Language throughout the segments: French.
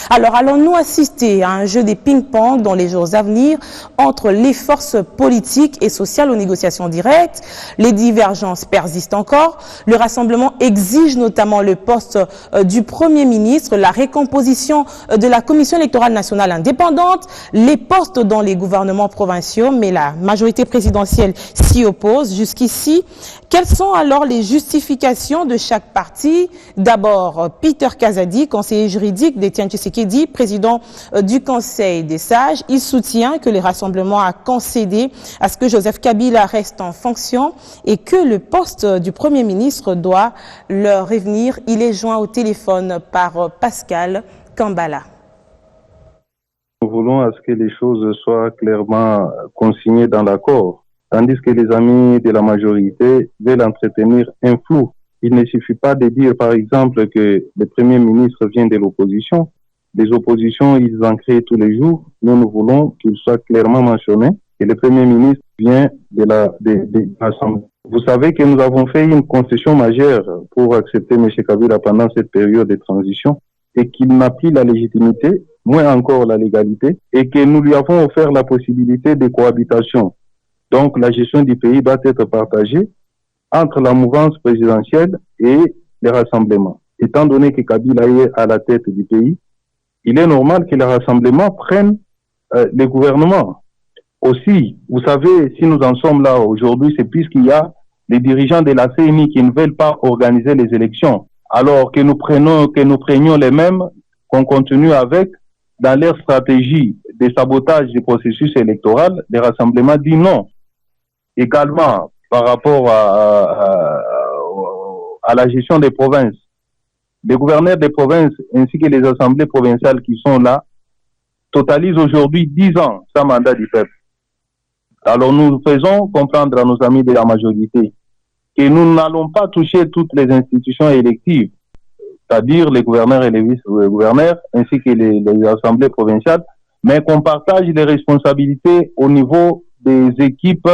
Alors, allons-nous assister à un jeu de ping-pong dans les jours à venir entre les forces politiques et sociales aux négociations directes? Les divergences persistent encore. Le rassemblement exige notamment le poste du Premier ministre, la récomposition de la Commission électorale nationale indépendante, les postes dans les gouvernements provinciaux, mais la majorité présidentielle s'y oppose. Jusqu'ici, quelles sont alors les justifications de chaque parti? D'abord, Peter Kazadi, conseiller juridique d'Étienne Tshisekedi, président du Conseil des sages. Il soutient que le rassemblement a concédé à ce que Joseph Kabila reste en fonction et que le poste du Premier ministre doit leur revenir. Il est joint au téléphone par Pascal Kambala. Nous voulons à ce que les choses soient clairement consignées dans l'accord, tandis que les amis de la majorité veulent entretenir un flou. Il ne suffit pas de dire, par exemple, que le Premier ministre vient de l'opposition. Les oppositions, ils en créent tous les jours. Nous voulons qu'il soit clairement mentionné que le Premier ministre vient de l'Assemblée. Vous savez que nous avons fait une concession majeure pour accepter M. Kabila pendant cette période de transition et qu'il n'a plus la légitimité, moins encore la légalité, et que nous lui avons offert la possibilité de cohabitation. Donc la gestion du pays doit être partagée entre la mouvance présidentielle et les rassemblements. Étant donné que Kabila est à la tête du pays, il est normal que les rassemblements prennent les gouvernements. Aussi, vous savez, si nous en sommes là aujourd'hui, c'est puisqu'il y a les dirigeants de la CENI qui ne veulent pas organiser les élections. Alors que nous prenions les mêmes, qu'on continue avec, dans leur stratégie de sabotage du processus électoral, les rassemblements disent non. Également, par rapport à la gestion des provinces, les gouverneurs des provinces ainsi que les assemblées provinciales qui sont là totalisent aujourd'hui 10 ans sans mandat du peuple. Alors nous faisons comprendre à nos amis de la majorité que nous n'allons pas toucher toutes les institutions électives, c'est-à-dire les gouverneurs et les vice-gouverneurs ainsi que les assemblées provinciales, mais qu'on partage les responsabilités au niveau des équipes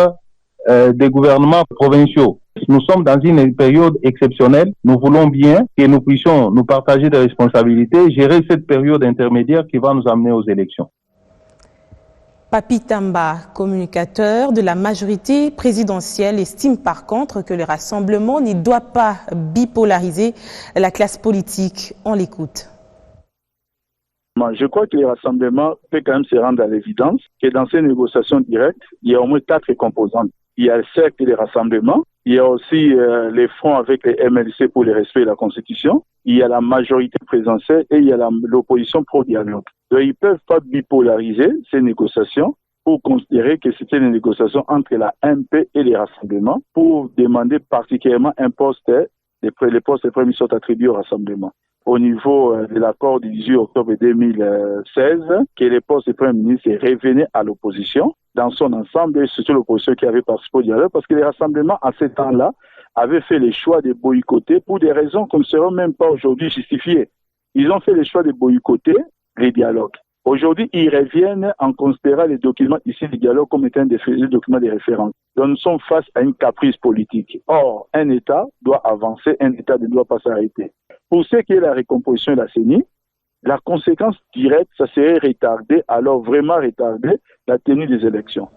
des gouvernements provinciaux. Nous sommes dans une période exceptionnelle. Nous voulons bien que nous puissions nous partager des responsabilités, gérer cette période intermédiaire qui va nous amener aux élections. Papi Tamba, communicateur de la majorité présidentielle, estime par contre que le rassemblement ne doit pas bipolariser la classe politique. On l'écoute. Je crois que le rassemblement peut quand même se rendre à l'évidence que dans ces négociations directes, il y a au moins 4 composantes. Il y a le cercle des rassemblements, il y a aussi les fronts avec les MLC pour le respect de la Constitution, il y a la majorité présidentielle et il y a l'opposition pro-dialogue. Donc ils ne peuvent pas bipolariser ces négociations pour considérer que c'était une négociation entre la MP et les rassemblements pour demander particulièrement un poste, les postes premiers sont attribués au rassemblement. Au niveau de l'accord du 18 octobre 2016, que les postes de Premier ministre revenaient à l'opposition dans son ensemble, et surtout l'opposition qui avait participé au dialogue, parce que les rassemblements, à ce temps-là, avaient fait le choix de boycotter pour des raisons qu'on ne saura même pas aujourd'hui justifiées. Ils ont fait le choix de boycotter les dialogues. Aujourd'hui, ils reviennent en considérant les documents ici du dialogue comme étant des documents de référence. Donc nous sommes face à une caprice politique. Or, un État doit avancer, un État ne doit pas s'arrêter. Pour ce qui est de la récomposition de la CENI, la conséquence directe, ça serait retarder, alors vraiment retarder la tenue des élections.